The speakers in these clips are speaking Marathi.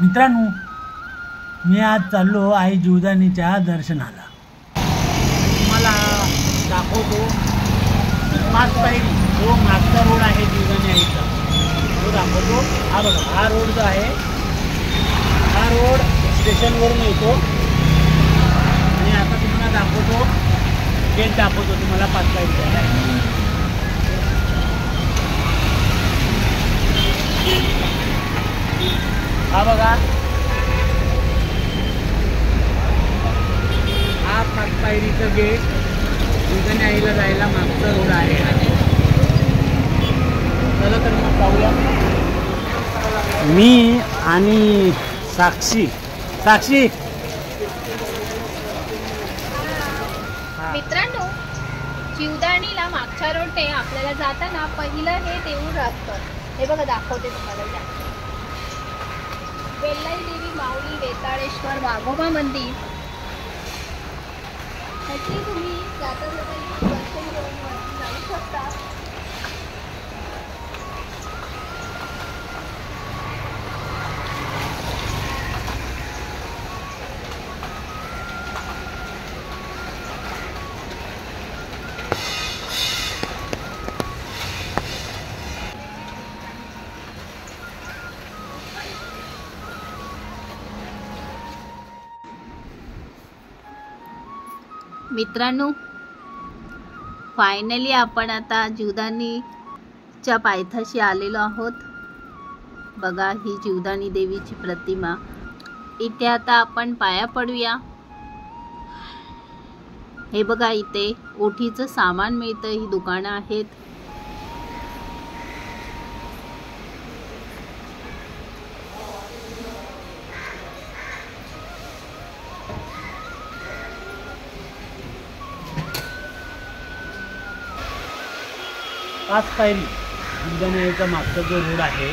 मित्रांनो, मी आज चाललो आई जिवदानीच्या दर्शनाला. तुम्हाला दाखवतो पाच पायरी जो मागचा रोड आहे जिवदानी आईचा, तो दाखवतो. हा बघा, हा रोड जो आहे, हा रोड स्टेशनवरून येतो आणि आता तुम्हाला दाखवतो, गेट दाखवतो तुम्हाला पाच पायरीचा. हा बघा, हा पाच पायरीचं गेट जिवदानी आईला जायला मागचा रोड आहे. चला तर मग पाहूया. मी आणि साक्षी मित्रांनो, जिवदानीला मागच्या रोडने आपल्याला जाताना पहिलं हे देऊळ असतं. हे बघा, दाखवते तुम्हाला. वेल्लाई देवी माऊली वेताळेश्वर वाघोबा मंदिर. ह्याची तुम्ही जाता जाता दर्शन करून जाऊ शकता. मित्रांनो, फायनली आपण आता जिवदानीच्या पायथ्याशी आलेलो आहोत. बघा, ही जिवदानी देवीची प्रतिमा. इथे आता आपण पाया पडूया. हे बघा, इथे ओठीचं सामान मिळतं. ही दुकानं आहेत. पाच पायरी जिवदानी आईचा मागचा जो रोड आहे,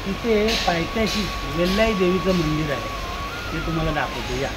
तिथे पायथ्याशी वेल्लाई देवीचं मंदिर आहे. ते तुम्हाला दाखवतो. या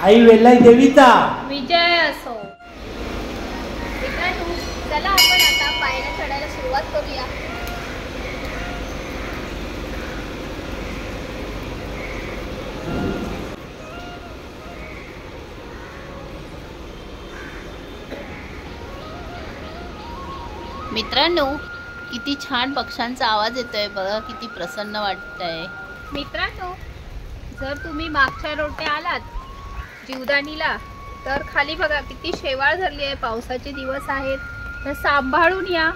आई वेल्लाई देवीचा विजय असो. मित्रांनो, चला आपण आता पायऱ्या चढायला सुरुवात करूया. मित्रांनो, किती छान पक्ष्यांचा आवाज येतोय. बघा, किती प्रसन्न वाटतंय. मित्रांनो, जर तुम्ही मागच्या रोडने आलात जिवदानीला, तर खाली बघा किती शेवाळ धरली आहे. पावसाचे दिवस आहेत, तर सांभाळून या,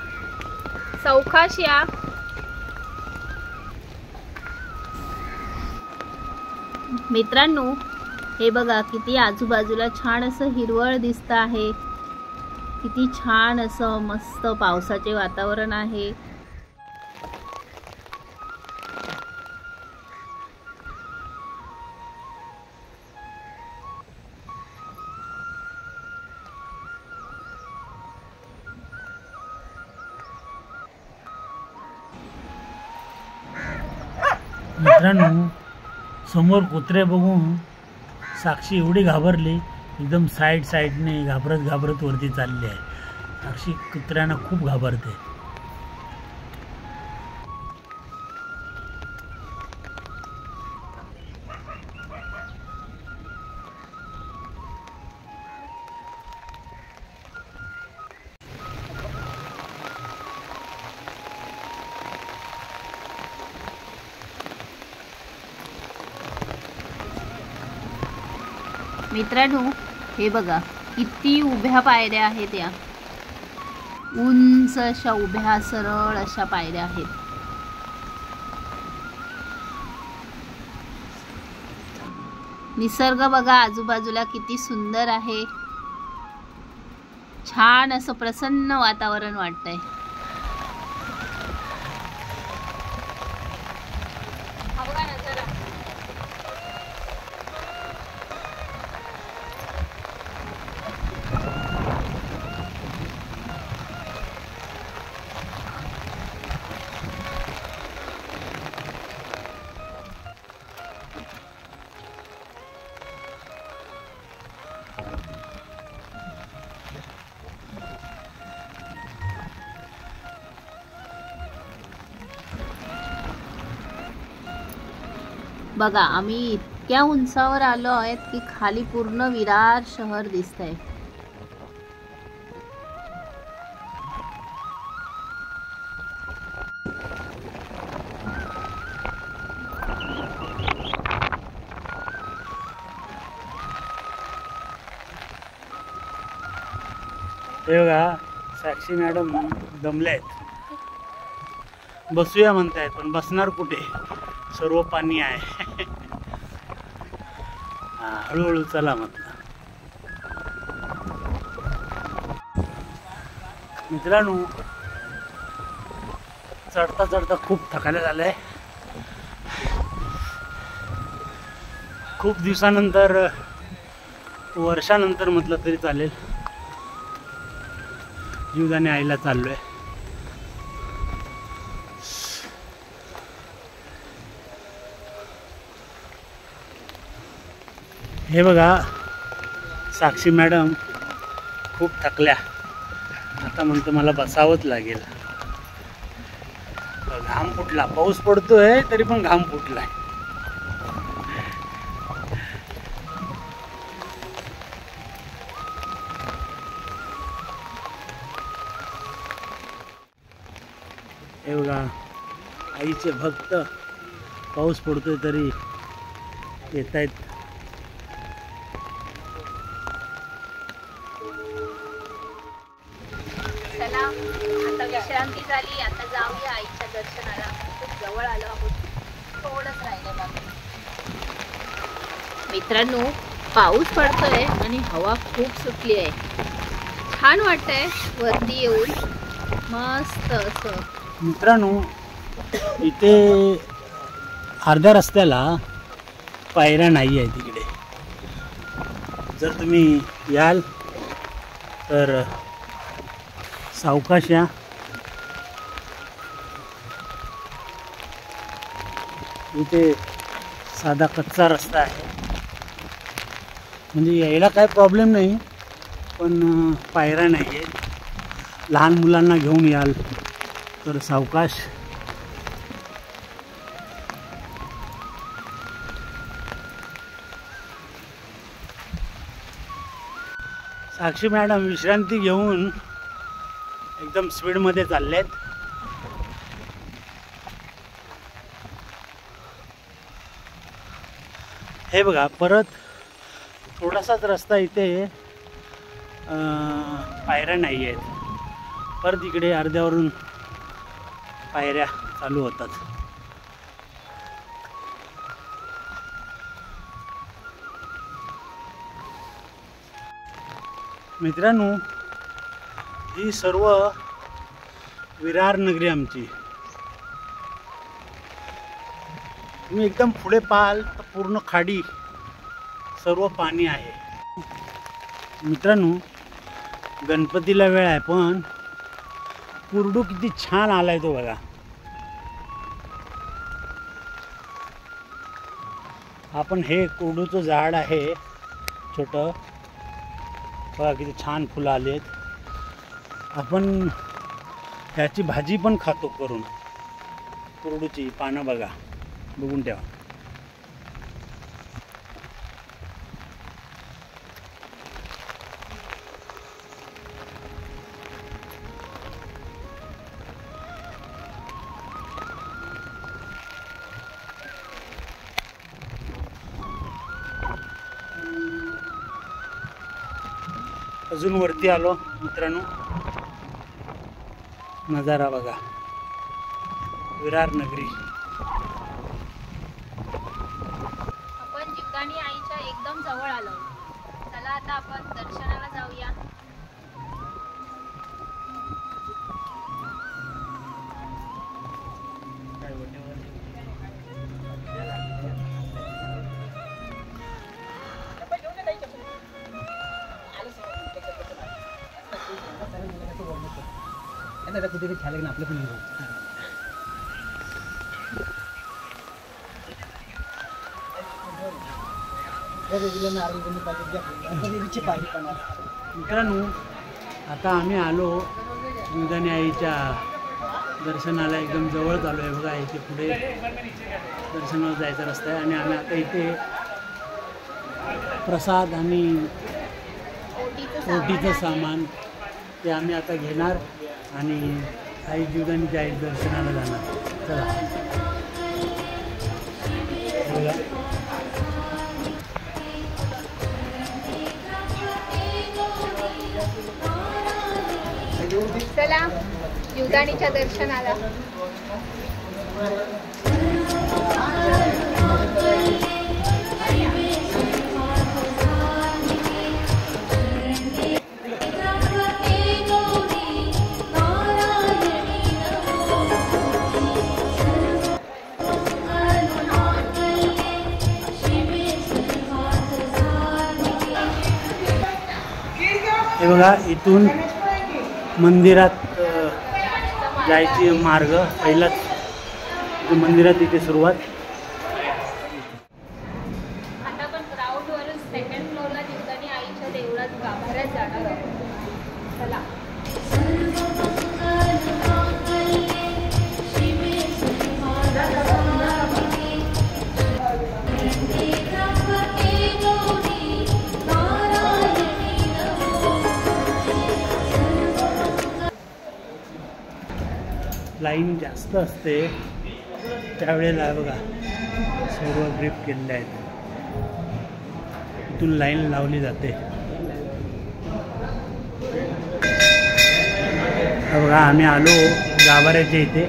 सावकाश या. मित्रांनो, हे बघा किती आजूबाजूला छान असं हिरवळ दिसतं आहे. किती छान असं मस्त पावसाचे वातावरण आहे. मित्रांनो, समोर कुत्रे बघून साक्षी एवढी घाबरली, एकदम साईडने घाबरत वरती चालली आहे. साक्षी कुत्र्यांना खूप घाबरते. मित्रांनो, हे बघा किती उभ्या पायऱ्या आहेत. या उंच अशा उभ्या सरळ अशा पायऱ्या आहेत. निसर्ग बघा आजूबाजूला किती सुंदर आहे. छान असं प्रसन्न वातावरण वाटतंय. बघा आम्ही इतक्या उंचावर आलो आहेत की खाली पूर्ण विरार शहर दिसतंय. हे बघा साक्षी मॅडम दमले आहेत, बसूया म्हणतायत पण बसणार कुठे, सर्व पाणी आहे. हळूहळू चला म्हटलं. मित्रांनो चढता चढता खूप थकायला झालंय. खूप दिवसानंतर, वर्षानंतर म्हटलं तरी चालेल, जीवदानी आईला चाललोय. हे बघा साक्षी मॅडम खूप थकल्या, आता म्हणतो मला बसावंच लागेल. घाम फुटला, पाऊस पडतोय तरी पण घाम फुटलाय. हे बघा आईचे भक्त पाऊस पडतोय तरी येत आहेत. चला आता विश्रांती झाली, आता जाऊया आईच्या दर्शनाला. खूप जवळ आलो आहोत, थोडंच राहिलं बाकी. मित्रांनो पाऊस पडतोय आणि हवा खूप सुटली आहे. छान वाटतंय वरती येऊन, मस्त असं. मित्रांनो इथे अर्ध्या रस्त्याला पायऱ्या नाही आहे तिकडे. जर तुम्ही याल तर सावकाश या. इथे साधा कच्चा रस्ता आहे, म्हणजे यायला काय प्रॉब्लेम नाही, पण पायऱ्या नाही आहेत. लहान मुलांना घेऊन याल तर सावकाश. साक्षी मॅडम विश्रांती घेऊन एकदम स्पीडमध्ये चाललेत. हे बघा परत थोडासाच रस्ता, इथे पायऱ्या नाही आहेत. परत इकडे अर्ध्यावरून पायऱ्या चालू होतात. मित्रांनो ही सर्व विरार नगरी आमची. तुम्ही एकदम पुढे पाहाल तर पूर्ण खाडी, सर्व पाणी आहे. मित्रांनो गणपतीला वेळ आहे, पण कुरडू किती छान आलाय तो बघा. आपण हे कुरडूचं झाड आहे छोटं, बघा किती छान फुलं आली आहेत. आपण ह्याची भाजी पण खातो करून. कुरडूची पानं बघा, बघून ठेवा. अजून वरती आलो मित्रांनो, नजारा बघा विरार नगरी. आपण जीवदानी आईच्या एकदम जवळ आलो. चला आता आपण दर्शनाला जाऊया. कुठेतरी खायला की आपलं पण मित्रांनो आता आम्ही आलो जीवदानी आईच्या दर्शनाला एकदम जवळ आलो आहे बघा. इथे पुढे दर्शनाला जायचा रस्ता आहे आणि आम्ही आता इथे प्रसाद आणि ओटीचं सामान ते आम्ही आता घेणार आणि आई जीवदानीच्या आई दर्शनाला जाणार. चला बघा. चला जीवदानीच्या दर्शनाला. हे बघा इथून मंदिरात जायची मार्ग पहिलाच मंदिरात इथे सुरुवात. आता पण ग्राउंड वरून सेकंड फ्लोअरला जीवदानी आईच्या देवळात गाभाऱ्यात जाणार आहोत. चला. लाईन जास्त असते त्यावेळेला बघा सर्व ड्रिप केलेले आहेत. इथून लाईन लावली जाते. बघा आम्ही आलो गाभाऱ्याच्या इथे.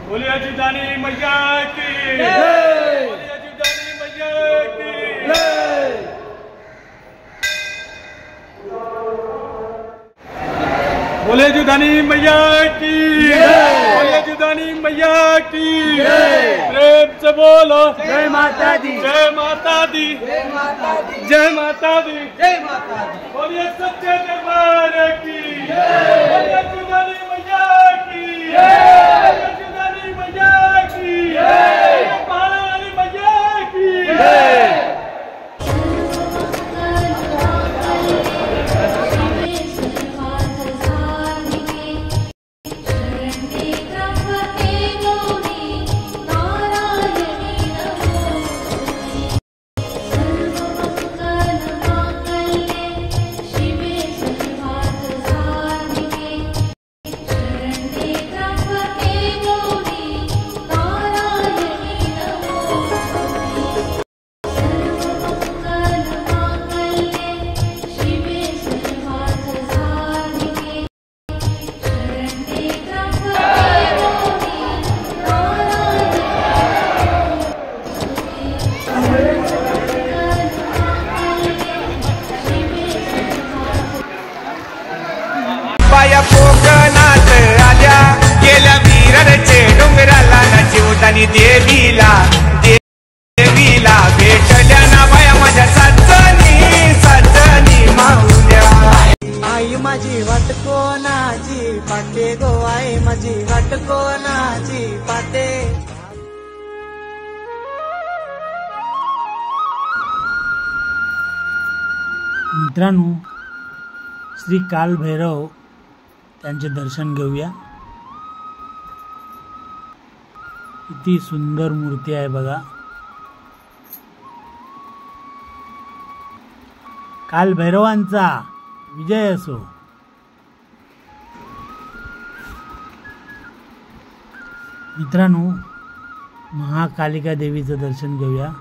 बोलिए जीवदानी मैया की जय, बोलिए जीवदानी मैया की जय, बोलिए जीवदानी मैया की जय, बोलिए जीवदानी मैया की जय. प्रेम से बोलो जय माता दी, जय माता दी, जय माता दी, जय माता दी, जय माता दी. बोलिए सच्चे दरबार की जय, बोलिए जीवदानी मैया की जय, जीवदानी मैया की जय, पहाड़ा वाली मैया की जय. बाया कोकणात आल्या गेल्या वीरचे डोंगराला ना जीवदानी देवीला देवीला भेटल्या ना बाया माझ्या साजनी साजनी माऊल्या. आई माझी वाट कोणाची पाटे गो, आई माझी वाट कोणाची पाटे. मित्रांनो श्री कालभैरव त्यांचे दर्शन घेऊया. किती सुंदर मूर्ती आहे बघा. कालभैरवांचा विजय असो. मित्रांनो महाकालिका देवीचं दर्शन घेऊया.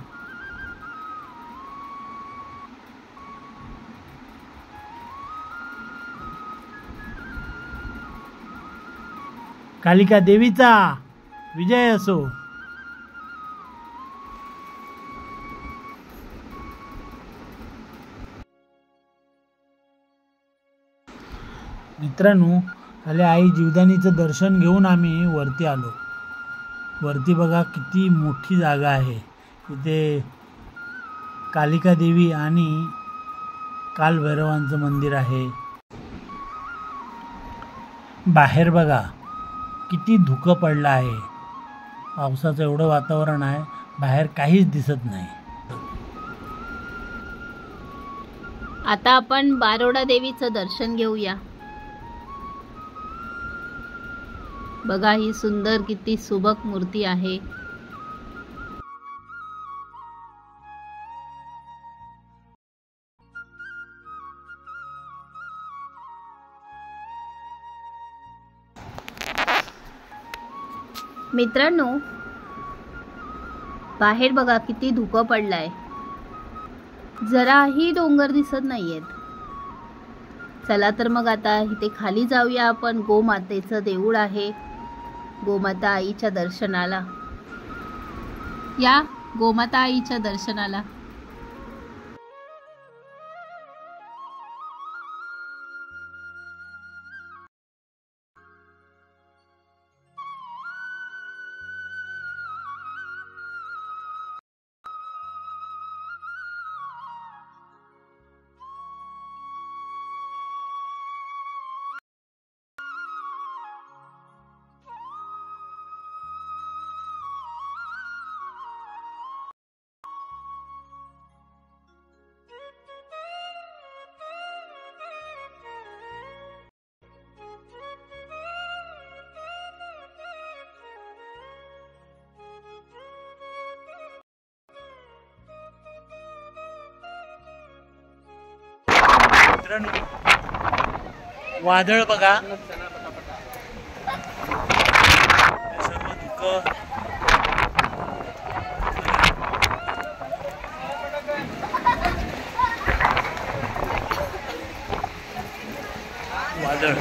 कालिका देवीचा विजय असो. मित्रांनो खाली आई जीवदानीचं दर्शन घेऊन आम्ही वरती आलो. वरती बघा किती मोठी जागा आहे. इथे कालिका देवी आणि कालभैरवांचं मंदिर आहे. बाहेर बघा किती धुकं पडलं आहे. पावसाचं एवढं वातावरण आहे, बाहेर काहीच दिसत नाही. आता आपण बारोडा देवीचं दर्शन घेऊया. बघा ही सुंदर किती सुबक मूर्ती आहे. मित्रांनो, बाहेर बघा किती धुकं पडलाय, जराही डोंगर दिसत नाहीयेत. चला तर मग आता इथे खाली जाऊया आपण. गोमातेचं देऊळ आहे. गोमाता आईच्या दर्शनाला या. गोमाता आईच्या दर्शनाला. वादळ बघा, सर्व धुकं. वादळ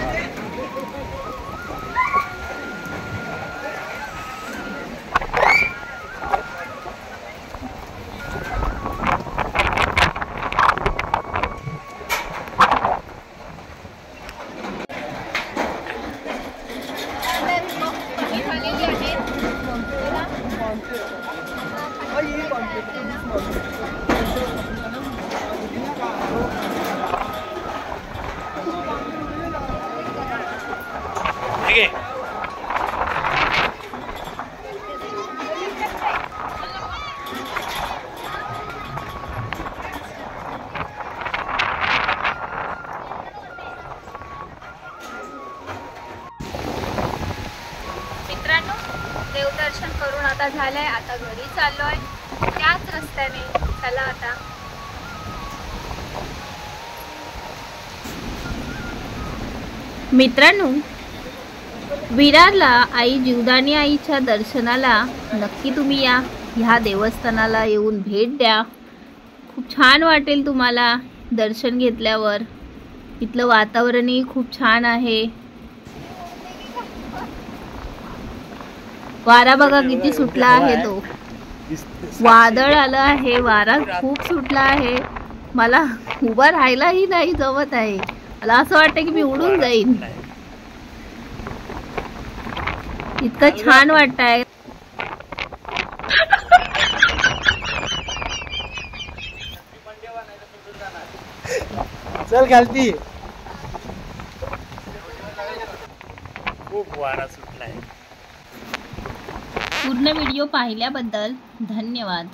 मित्रांनो, देवदर्शन करून आता झालंय. आता घरी चाललोय त्याच रस्त्याने. चला आता. मित्रांनो, विरारला आई जीवदानी आईच्या दर्शनाला नक्की तुम्ही या. ह्या देवस्थानाला येऊन भेट द्या. खूप छान वाटेल तुम्हाला दर्शन घेतल्यावर. इथलं वातावरणही खूप छान आहे. वारा बघा किती सुटला आहे. तो वादळ आलं आहे. वारा खूप सुटला आहे. मला उभं राहायलाही नाही जमत आहे. मला असं वाटतं की मी उडून जाईन. इतकं छान वाटतंय. चल खालती. खूप वारा सुटलाय. पूर्ण व्हिडिओ पाहिल्याबद्दल धन्यवाद.